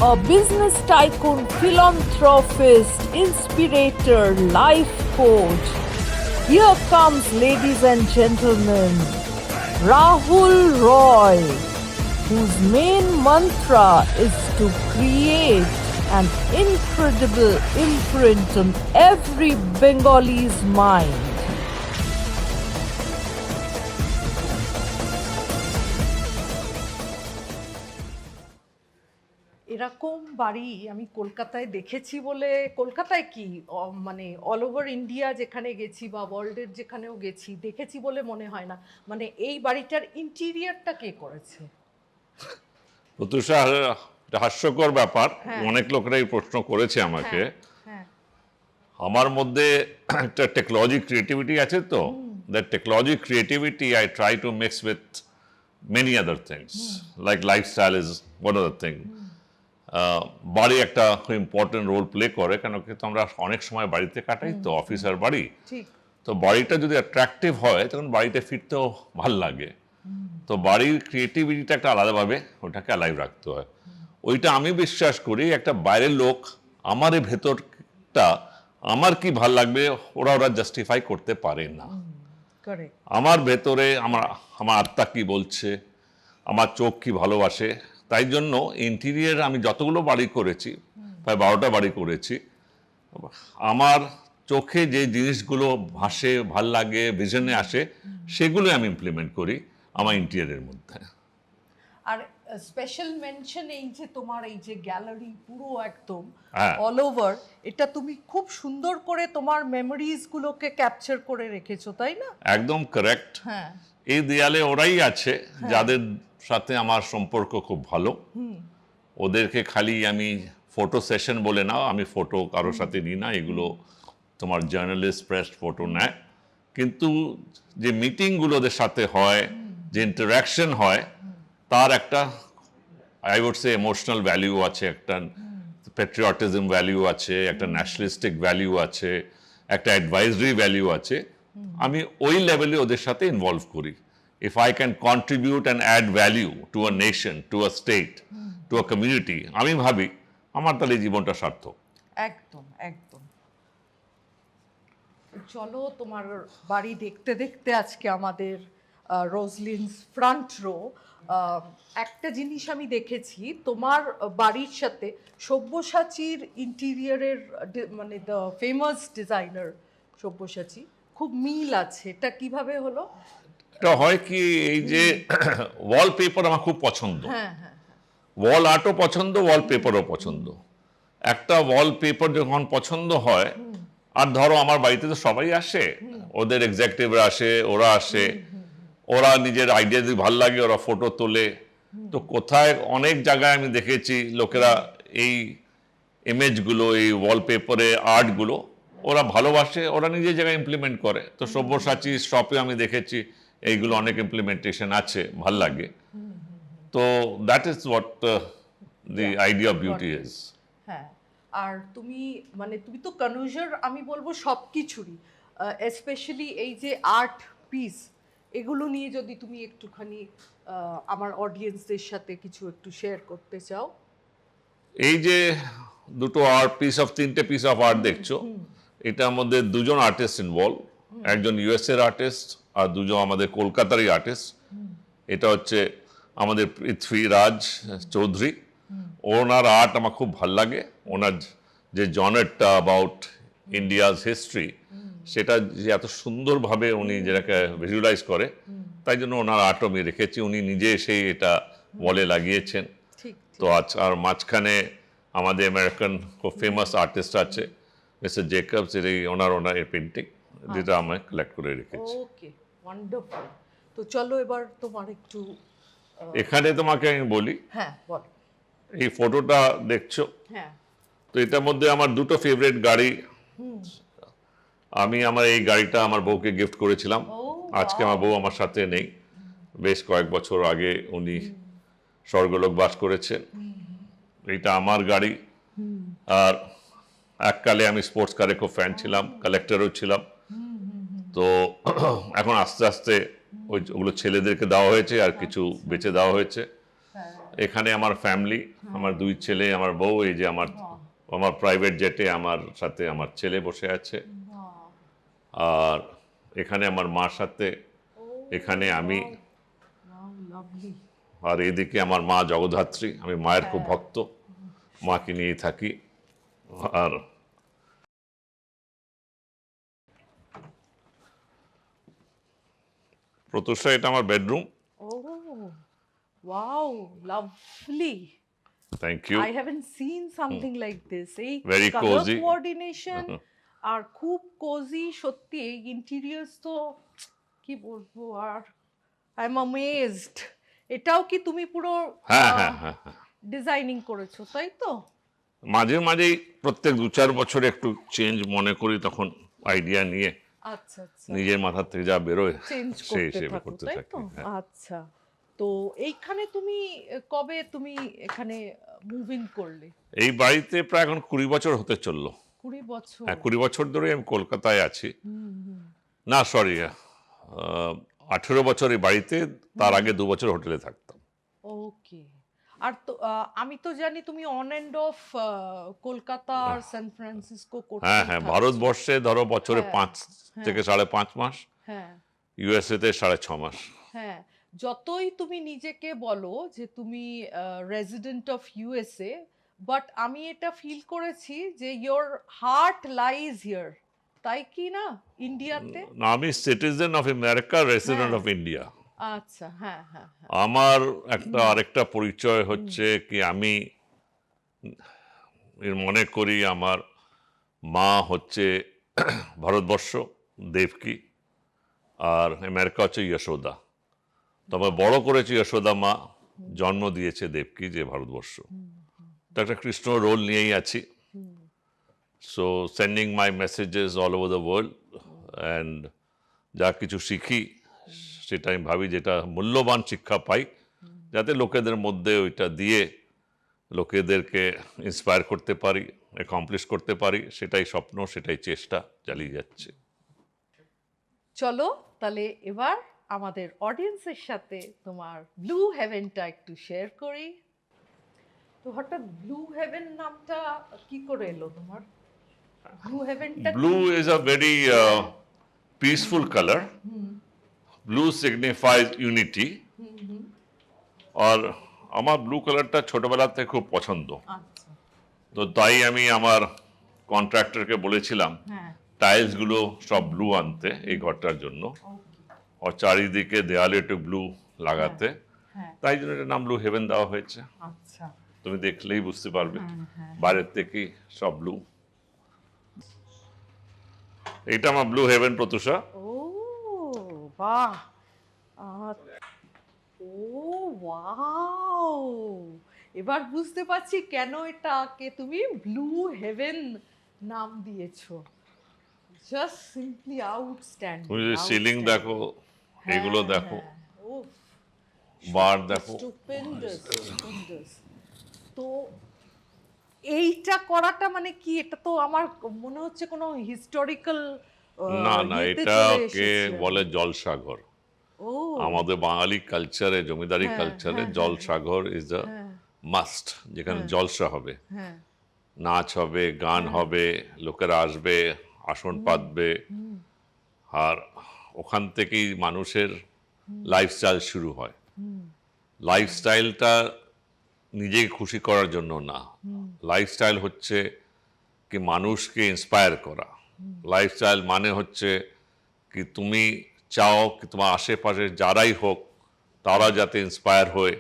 a business tycoon, philanthropist, inspirator, life coach. Here comes, ladies and gentlemen, Rahul Roy, whose main mantra is to create an incredible imprint on every Bengali's mind. এরকম বাড়ি আমি কলকাতায় দেখেছি বলে, কলকাতায় কি মানে অল ওভার ইন্ডিয়া যেখানে গেছি বা ওয়ার্ল্ডের যেখানেও গেছি দেখেছি বলে মনে হয় না। মানে এই বাড়িটার ইন্টেরিয়রটা কে করেছে? প্রত্যুষা, এটা হাস্যকর ব্যাপার। অনেক লোকেরাই প্রশ্ন করেছে আমাকে। আমার মধ্যে একটা টেকনোলজি ক্রিয়েটিভিটি আছে, তো that technology creativity I try to mix with many other things, like lifestyle is one of the thing. বাড়ি একটা খুব ইম্পর্টেন্ট রোল প্লে করে, কেন কি আমরা অনেক সময় বাড়িতে কাটাই, তো অফিসার বাড়ি, তো বাড়িটা যদি অ্যাট্রাকটিভ হয় তখন বাড়িতে ফিরতেও ভাল লাগে। তো বাড়ির ক্রিয়েটিভিটিটা একটা আলাদাভাবে ওটাকে অ্যালাইভ রাখতে হয়। ওইটা আমি বিশ্বাস করি একটা বাইরের লোক আমার এই ভেতরটা আমার কি ভাল লাগবে ওরা জাস্টিফাই করতে পারে না। আমার ভেতরে আমার আত্মা কি বলছে, আমার চোখ কি ভালোবাসে। তাই জন্য ইন্টেরিয়ার আমি যতগুলো বাড়ি করেছি, প্রায় 12টা বাড়ি করেছি, আমার চোখে যে জিনিসগুলো ভাসে, ভাল লাগে, ভিশনে আসে, সেগুলো আমি ইমপ্লিমেন্ট করি আমার ইন্টেরিয়ারের মধ্যে। আর স্পেশাল মেনশন এই যে তোমার এই যে গ্যালারি পুরো একদম অল ওভার, এটা তুমি খুব সুন্দর করে তোমার মেমোরিজ গুলোকে ক্যাপচার করে রেখেছো, তাই না? একদম কারেক্ট। এই দেয়ালে ওরাই আছে যাদের সাথে আমার সম্পর্ক খুব ভালো। ওদেরকে খালি আমি ফটো সেশন বলে না, আমি ফটো কারোর সাথে নিই না, এগুলো তোমার জার্নালিস্ট প্রেস ফটো নেয়। কিন্তু যে মিটিংগুলো ওদের সাথে হয়, যে ইন্টারাকশন হয়, তার একটা I would say emotional value আছে, একটা প্যাট্রিয়টিজম ভ্যালিউ আছে, একটা ন্যাশনালিস্টিক ভ্যালিউ আছে, একটা অ্যাডভাইজারি ভ্যালিউ আছে। আমি ওই লেভেলে ওদের সাথে ইনভলভ করি। If I can contribute and add value to a nation, to a state, to a community, আমি ভাবি আমার তাহলে জীবনটা সার্থক। একদম একদম। চলো তোমার বাড়ি দেখতে দেখতে আজকে আমাদের রোজলিনস ফ্রন্ট রো। একটা জিনিস আমি দেখেছি তোমার বাড়ির সাথে সব্যসাচীর ইন্টেরিয়রের, মানে দ্য ফেমাস ডিজাইনার সব্যসাচী, খুব মিল আছে। এটা কিভাবে হলো? এটা হয় কি, এই যে ওয়ালপেপার আমার খুব পছন্দ, ওয়াল আর্টও পছন্দ, ওয়ালপেপারও পছন্দ। একটা ওয়ালপেপার যখন পছন্দ হয়, আর ধরো আমার বাড়িতে তো সবাই আসে, ওদের এক্সিকিউটিভরা আসে, ওরা আসে, ওরা নিজের আইডিয়া যদি ভালো লাগে ওরা ফটো তোলে। তো কোথায় অনেক জায়গায় আমি দেখেছি লোকেরা এই ইমেজগুলো, এই ওয়ালপেপারে আর্টগুলো ওরা ভালোবাসে, ওরা নিজের জায়গায় ইমপ্লিমেন্ট করে। তো সব্যসাচী শপে আমি দেখেছি এইগুলো অনেক ইমপ্লিমেন্টেশন আছে, ভাল লাগে। তো that is what the idea of beauty is. হ্যাঁ, আর তুমি মানে তুমি তো কনজুর, আমি বলবো সব কিছুরই, স্পেশালি এই যে আর্ট পিস, এগুলো নিয়ে যদি তুমি একটুখানি আমার অডিয়েন্সদের সাথে কিছু একটু শেয়ার করতে চাও। এই যে দুটো আর্ট পিস অফ, 3টে পিস অফ আর্ট দেখছো, এটার মধ্যে দুজন আর্টিস্ট ইনভলভ, একজন ইউএসএর আর্টিস্ট আর দুজন আমাদের কলকাতারই আর্টিস্ট। এটা হচ্ছে আমাদের পৃথ্বীরাজ চৌধুরী। ওনার আর্ট আমার খুব ভাল লাগে। ওনার যে জনারটা অ্যাবাউট ইন্ডিয়াজ হিস্ট্রি, সেটা যে এত সুন্দরভাবে উনি যেটাকে ভিজুয়ালাইজ করে, তাই জন্য ওনার আর্টও আমি রেখেছি। উনি নিজে এসেই এটা ওয়ালে লাগিয়েছেন। তো আর মাঝখানে আমাদের আমেরিকান খুব ফেমাস আর্টিস্ট আছে মিস্টার জেকবস, ওনার পেন্টিং, যেটা আমি কালেক্ট করে রেখেছি। ওকে, ওয়ান্ডারফুল। তো চলো এবার তোমার একটু এখানে তোমাকে আমি বলি, হ্যাঁ বল। এই ফটোটা দেখছো, তো এটার মধ্যে আমার দুটো ফেভারিট গাড়ি। আমি আমার এই গাড়িটা আমার বউকে গিফট করেছিলাম। আজকে আমার বউ আমার সাথে নেই, বেশ কয়েক বছর আগে উনি স্বর্গলোক বাস করেছেন। এটা আমার গাড়ি। আর এককালে আমি স্পোর্টস কারে খুব ফ্যান ছিলাম, কালেক্টরও ছিলাম। তো এখন আস্তে আস্তে ওগুলো ছেলেদেরকে দেওয়া হয়েছে আর কিছু বেচে দেওয়া হয়েছে। এখানে আমার ফ্যামিলি, আমার 2 ছেলে, আমার বউ, এই যে আমার আমার প্রাইভেট জেটে আমার সাথে আমার ছেলে বসে আছে। আর এখানে আমার মার সাথে, এখানে আমি, লাভলি। আর এদিকে আমার মা জগদ্ধাত্রী। আমি মায়ের খুব ভক্ত, মাকে নিয়েই থাকি। আর প্রত্যুষা এটা আমার bedroom. Oh wow, lovely. Thank you. I haven't seen something like this. এই Very color cozy. coordination আর খুব কোজি, সত্যি এই ইন্টেরিয়র্স তো কি বলবো আর, আই এম অ্যামেজড। এটাও কি তুমি পুরো হ্যাঁ হ্যাঁ হ্যাঁ হ্যাঁ। ডিজাইনিং করেছো, তাই তো? মাঝে মাঝেই প্রত্যেক 2-4 বছরে একটু চেঞ্জ মনে করি, তখন আইডিয়া নিয়ে আচ্ছা আচ্ছা, নিজের মাথার থেকে যা বেরোয় চেঞ্জ সেই করতে হিসেবে থাকো, করতে তাই থাকি। তো? হ্যাঁ। আচ্ছা, তো এইখানে তুমি কবে তুমি এখানে মুভিং করলে? এই বাড়িতে প্রায় এখন 20 বছর হতে চললো। 20 বছর? হ্যাঁ, 20 বছর ধরে আমি কলকাতায় আছি। না সরি, 18 বছর এই বাড়িতে, তার আগে 2 বছর হোটেলে থাকতাম। ওকে। আর তো আমি তো জানি তুমি অন এন্ড অফ কলকাতা আর সান ফ্রান্সিসকো করতে হ্যাঁ হ্যাঁ, ভারতবর্ষে ধরো বছরে 5 থেকে 5.5 মাস, হ্যাঁ ইউএসএ তে 6.5 মাস। হ্যাঁ, যতই তুমি নিজেকে বলো যে তুমি রেজিডেন্ট অফ ইউএসএ, বাট আমি এটা ফিল করেছি যে ইয়োর হার্ট লাইজ হিয়ার, তাই কি না, ইন্ডিয়াতে? না, আমি citizen of America, resident of India. আচ্ছা, হ্যাঁ হ্যাঁ হ্যাঁ। আমার আরেকটা পরিচয় হচ্ছে কি, আমি মনে করি আমার মা হচ্ছে ভারতবর্ষ, দেবকী, আর আমেরিকা হচ্ছে যশোদা। তবে বড় করেছে যশোদা মা, জন্ম দিয়েছে দেবকী, যে ভারতবর্ষ। তো একটা কৃষ্ণ রোল নিয়েই আছি। So sending my messages all over the world, and যা কিছু শিখি সেটা আমি ভাবি যেটা মূল্যবান শিক্ষা পাই, যাতে লোকেদের মধ্যে ওইটা দিয়ে লোকেদেরকে ইন্সপায়ার করতে পারি, অ্যাকমপ্লিশ করতে পারি। সেটাই স্বপ্ন, সেটাই চেষ্টা চালিয়ে যাচ্ছে। চলো তাহলে এবার আমাদের অডিয়েন্সের সাথে তোমার ব্লু হেভেনটা একটু শেয়ার করি। তো হঠাৎ ব্লু হেভেন নামটা কি করে এলো তোমার? ব্লু হেভেনটা Blue is a very peaceful color. Blue signifies unity. আর আমার ব্লু কালারটা ছোটবেলা থেকে খুব পছন্দ। আচ্ছা, তো তাই আমি আমার কন্ট্রাক্টরকে বলেছিলাম হ্যাঁ, টাইলসগুলো সব ব্লু আনতে এই ঘরটার জন্য, ওকে, আর চারিদিকে দেয়ালে একটু ব্লু লাগাতে। হ্যাঁ, তাই জন্য এটার নাম ব্লু হেভেন দেওয়া হয়েছে। আচ্ছা, তুমি দেখলেই বুঝতে পারবে, হ্যাঁ, বাইরের থেকেই সব ব্লু। এটা আমার ব্লু হেভেন, প্রত্যুষা। ও বাহ, ও ওয়াও, এবার বুঝতে পারছি কেন এটাকে তুমি ব্লু হেভেন নাম দিয়েছো। Just simply outstanding. তুমি যদি সিলিং দেখো, এগুলো দেখো, বার দেখো। স্টুপেন্ডাস। তো এইটা করাটা মানে কি, এটা তো আমার মনে হচ্ছে কোনো হিস্টোরিক্যাল না না, এটাকে বলে জলসাঘর। ও আমাদের বাঙালি কালচারে, জমিদারি কালচারে জলসাঘর ইজ দ্য মাস্ট, যেখানে জলসা হবে, হ্যাঁ, নাচ হবে, গান হবে, লোকেরা আসবে, আসন পাতবে, আর ওখান থেকেই মানুষের লাইফস্টাইল শুরু হয়। লাইফস্টাইলটা নিজেকে খুশি করার জন্য না, লাইফস্টাইল হচ্ছে কি মানুষকে ইন্সপায়ার করা। লাইফস্টাইল মানে হচ্ছে কি তুমি চাও কি তোমার আশেপাশে যারাই হোক তারা যাতে ইন্সপায়ার হয়ে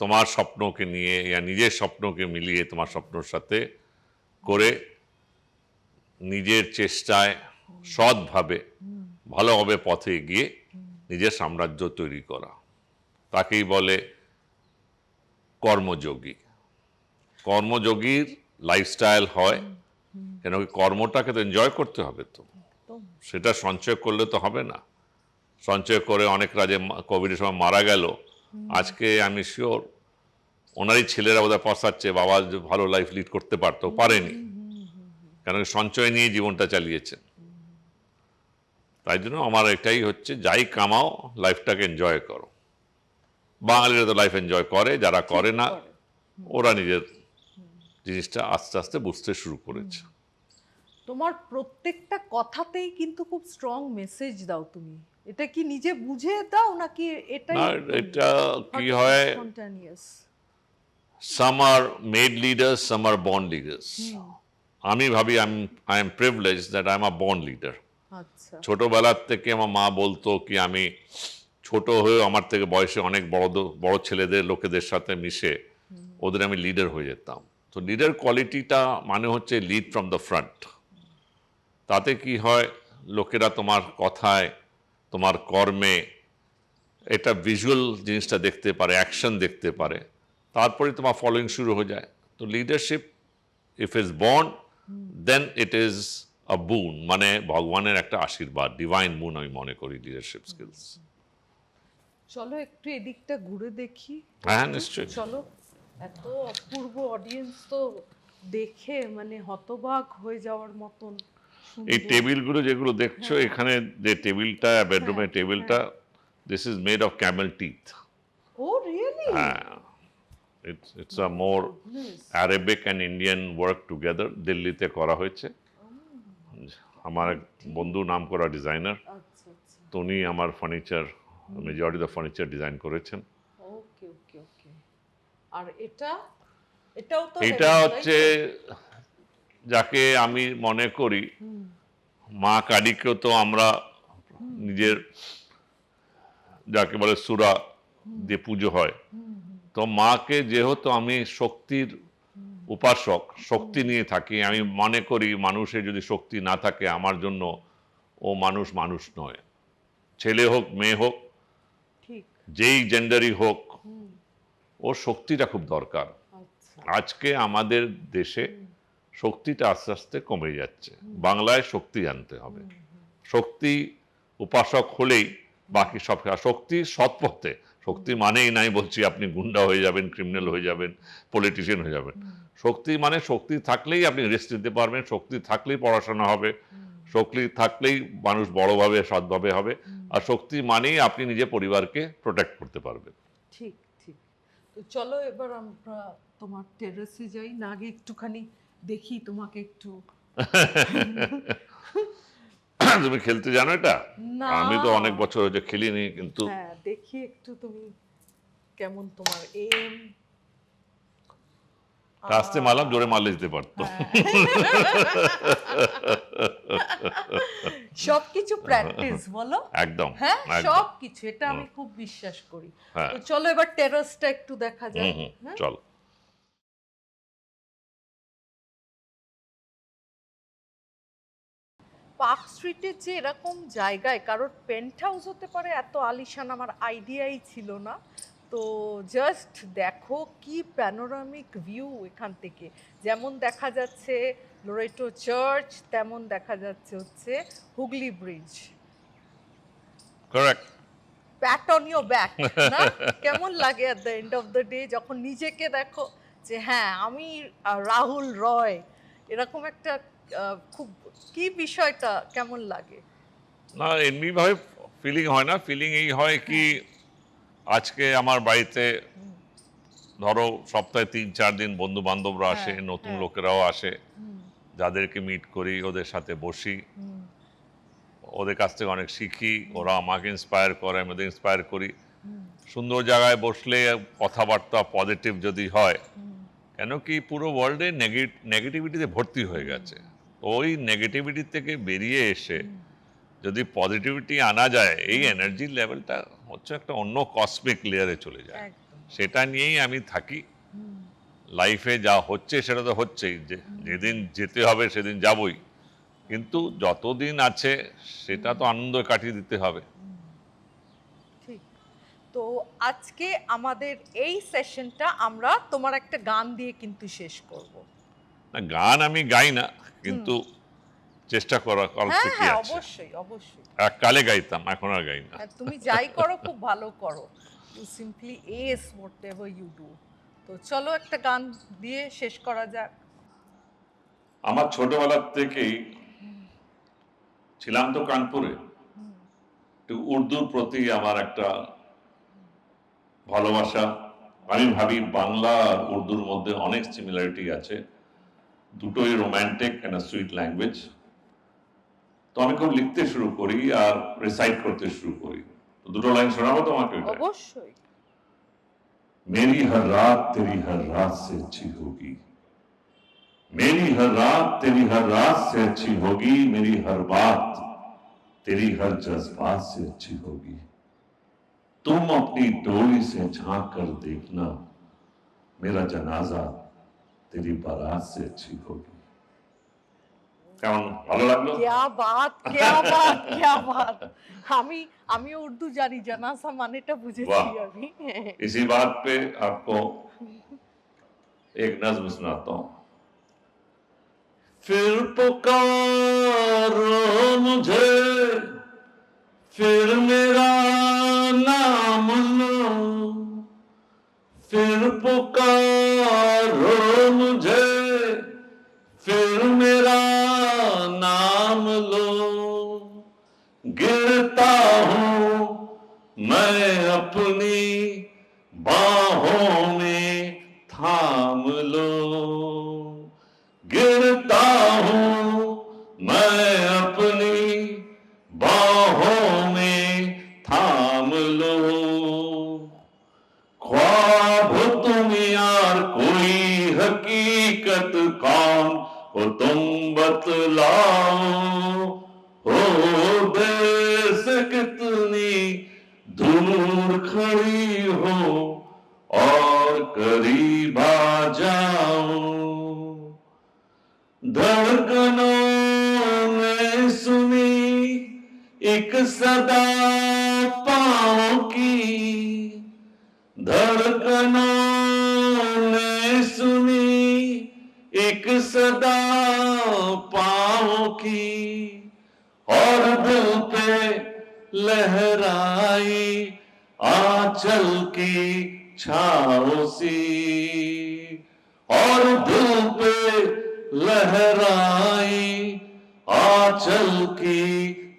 তোমার স্বপ্নকে নিয়ে ইয়া নিজের স্বপ্নকে মিলিয়ে তোমার স্বপ্নের সাথে করে নিজের চেষ্টায় সৎভাবে ভালোভাবে পথে গিয়ে নিজের সাম্রাজ্য তৈরি করা, তাকেই বলে কর্মযোগী। কর্মযোগীর লাইফস্টাইল হয় কেন কি কর্মটাকে তো এনজয় করতে হবে, তো সেটা সঞ্চয় করলে তো হবে না। সঞ্চয় করে অনেক রাজে কোভিডের সময় মারা গেল, আজকে আমি শিওর ওনারই ছেলেরা বোধহয় পস্তাচ্ছে, বাবা ভালো লাইফ লিড করতে পারতো, পারেনি, কেন সঞ্চয় নিয়ে জীবনটা চালিয়েছে। তাই জন্য আমার এটাই হচ্ছে, যাই কামাও লাইফটাকে এনজয় করো। বাঙালিরা তো লাইফ এনজয় করে, যারা করে না করে। ওরা নিজের জিনিসটা আস্তে আস্তে বুঝতে শুরু করেছে। তোমার প্রত্যেকটা কথাতেই কিন্তু খুব স্ট্রং মেসেজ দাও তুমি। এটা কি নিজে বুঝে দাও নাকি এটাই না, এটা কি হয়, spontaneous? some are made leaders, some are born leaders. আমি ভাবি I am privileged that I am a born leader. আচ্ছা। ছোটবেলার থেকে আমার মা বলতো কি আমি ছোট হয়েও আমার থেকে বয়সে অনেক বড় ছেলেদের লোকেদের সাথে মিশে ওদের আমি লিডার হয়ে যেতাম। তো লিডার কোয়ালিটিটা মানে হচ্ছে লিড ফ্রম দ্য ফ্রন্ট। তাতে কি হয়, লোকেরা তোমার কথায়, তোমার কর্মে এটা ভিজুয়াল জিনিসটা দেখতে পারে, অ্যাকশন দেখতে পারে, তারপরে তোমার ফলোয়িং শুরু হয়ে যায়। তো leadership if is born then it is a boon, মানে ভগবানের একটা আশীর্বাদ, ডিভাইন বুন আমি মনে করি লিডারশিপ স্কিলস। চলো একটু এদিকটা ঘুরে দেখি। হ্যাঁ, নিশ্চয়ই। চলো। এত অপূর্ব অডিয়েন্স তো দেখে মানে হতবাক হয়ে যাওয়ার মতন এই সুন্দর। টেবিলগুলো যেগুলো দেখছো, এখানে যে টেবিলটা, বেডরুমের টেবিলটা, this is made of camel teeth. Oh really? হ্যাঁ, it's a more Arabic and Indian work together, দিল্লিতে করা হয়েছে। আমার এক বন্ধু নাম করা ডিজাইনার, আচ্ছা আচ্ছা। তো উনি আমার furniture, majority the furniture design করেছেন। ওকে ওকে ওকে। আর এটাও তো এটা heaven, তাই হচ্ছে তো? যাকে আমি মনে করি মা কালীকেও তো আমরা নিজের যাকে বলে সুরা দিয়ে পুজো হয়, তো মাকে যেহেতু আমি শক্তির উপাসক, শক্তি নিয়ে থাকি, আমি মনে করি মানুষের যদি শক্তি না থাকে আমার জন্য ও মানুষ নয়। ছেলে হোক মেয়ে হোক, ঠিক। যেই জেন্ডারই হোক, ওর শক্তিটা খুব দরকার। আচ্ছা। আজকে আমাদের দেশে শক্তিটা আস্তে আস্তে কমে যাচ্ছে। বাংলায় শক্তি আনতে হবে। শক্তি উপাসক হলেই বাকি সব, শক্তি সৎ পথে, শক্তি মানেই নাই বলছি আপনি গুন্ডা হয়ে যাবেন, ক্রিমিনাল হয়ে যাবেন, পলিটিশিয়ান হয়ে যাবেন। শক্তি মানে শক্তি থাকলেই আপনি রেস্ট নিতে পারবেন, শক্তি থাকলেই পড়াশোনা হবে, শক্তি থাকলেই মানুষ বড়ভাবে সৎভাবে হবে, আর শক্তি মানেই আপনি নিজের পরিবারকে প্রোটেক্ট করতে পারবেন। ঠিক ঠিক। তো চলো এবার আমরা তোমার টেরেসে যাই, না আগে একটুখানি দেখি তোমাকে একটু। তুমি খেলতে জানো এটা? না। আমি তো অনেক বছর হয়েছে খেলিনি, কিন্তু হ্যাঁ, দেখি একটু তুমি কেমন তোমার এম। আস্তে মারলাম, জোরে মারলে দিতে পারতো। সবকিছু প্র্যাকটিস বলো। একদম, হ্যাঁ, একদম। সবকিছু, এটা আমি খুব বিশ্বাস করি। হ্যাঁ। তো চলো এবার টেরেসটা একটু দেখা যাক। হ্যাঁ? চল। পার্ক স্ট্রিটের যে এরকম জায়গায় কারোর পেন্ট হাউস হতে পারে এত আলিশান আমার আইডিয়াই ছিল না। তো জাস্ট দেখো কি প্যানোরামিক ভিউ এখান থেকে, যেমন দেখা যাচ্ছে লোরেটো চার্চ, তেমন দেখা যাচ্ছে হচ্ছে Hooghly bridge. Correct. Pat on your back, না? কেমন লাগে at the end of the day যখন নিজেকে দেখো যে হ্যাঁ আমি রাহুল রয়, এরকম একটা খুব, কি বিষয়টা কেমন লাগে? না, এমনিভাবে ফিলিং হয় না, ফিলিং এই হয় কি, আজকে আমার বাড়িতে ধরো সপ্তাহে 3-4 দিন বন্ধু বান্ধবরা আসে, নতুন লোকেরাও আসে, যাদেরকে মিট করি, ওদের সাথে বসি, ওদের কাছ থেকে অনেক শিখি, ওরা আমাকে ইন্সপায়ার করে, আমি ওদের ইন্সপায়ার করি। সুন্দর জায়গায় বসলে কথাবার্তা পজিটিভ যদি হয়, কেন কি পুরো ওয়ার্ল্ডে নেগেটিভিটিতে ভর্তি হয়ে গেছে, ওই নেগেটিভিটি থেকে বেরিয়ে এসে যদি পজিটিভিটি আনা যায়, এই এনার্জি লেভেলটা হচ্ছে একটা অন্য কসমিক লেয়ারে চলে যায়। সেটা নিয়েই আমি থাকি। লাইফে যা হচ্ছে সেটা তো হচ্ছেই, যেদিন যেতে হবে সেদিন যাবই, কিন্তু যতদিন আছে সেটা তো আনন্দ কাটিয়ে দিতে হবে। ঠিক। তো আজকে আমাদের এই সেশনটা আমরা তোমার একটা গান দিয়ে কিন্তু শেষ করব। না, গান আমি গাই না, কিন্তু চেষ্টা করা হ্যাঁ কি হ্যাঁ, আছে। অবশ্যই অবশ্যই। এককালে গাইতাম, এখন আর গাই না। তুমি যাই করো খুব ভালো করো, you simply ace whatever you do. তো চলো একটা গান দিয়ে শেষ করা যাক। আমার ছোটবেলার থেকেই ছিলাম তো কানপুরে, একটু উর্দুর প্রতি আমার একটা ভালোবাসা। আমি ভাবি বাংলা আর উর্দুর মধ্যে অনেক সিমিলারিটি আছে, দুটোই রোম্যান্টিক অ্যান্ড সুইট ল্যাঙ্গুয়েজ। তো আমি খুব লিখতে শুরু করি আর রিসাইট করতে শুরু করি। তো দুটো লাইন শোনাবো তোমাকে? অবশ্যই। मेरी हर रात तेरी हर रात से अच्छी होगी, मेरी हर रात तेरी हर रात से अच्छी होगी, मेरी हर बात तेरी हर जज्बात से अच्छी होगी, तुम अपनी डोली से झांक कर देखना, मेरा जनाजा तेरी बारात से अच्छी होगी। কেমন, ভালো লাগলো? क्या बात, क्या बात, क्या बात। আমি উর্দু জানি, জানাসা মানেটা বুঝেছি আমি। इसी बात पे आपको एक नज्म सुनाता हूँ। फिर पुकारो मुझे, फिर मेरा नाम लो, फिर पुकारो मुझे, फिर मेरा नाम लो, गिरता हूँ मैं अपनी बाहों में थाम लो, गिरता हूँ मैं अपनी बाहों में थाम लो, ख्वाब तुम यार कोई हकीकत कौन हो तुम बतलाओ, हो देश कितनी दूर खड़ी हो और करीब आ जाओ, धड़कनों ने सुनी एक सदा पाँव की, धड़कनों ने सुनी एक सदा पाँव की, और दिल पे लहराई आंचल की छाँव सी, और दिल पे लहराई आंचल की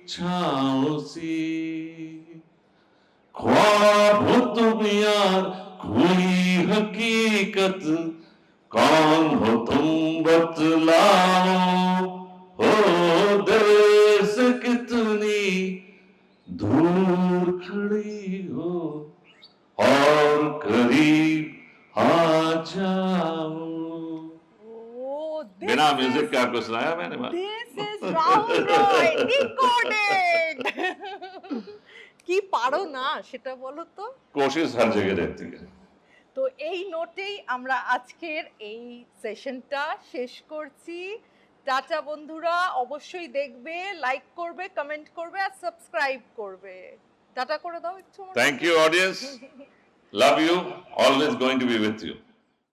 छाँव सी, ख्वाब तुम यार कोई हकीकत कौन हो तुम बतलाओ, हो देश कितनी दूर खड़ी हो और करीब आ जाओ। बिना म्यूजिक का आपको सुनाया मैंने? This is Rahul Roy, decoded. কি পারো না সেটা বলো তো। कोशिश हर जगह रहती है। তো এই নোটেই আমরা আজকের এই সেশনটা শেষ করছি। টাটা বন্ধুরা, অবশ্যই দেখবে, লাইক করবে, কমেন্ট করবে আর সাবস্ক্রাইব করবে। টাটা করে দাও একটু। Thank you audience. Love you. Always going to be with you.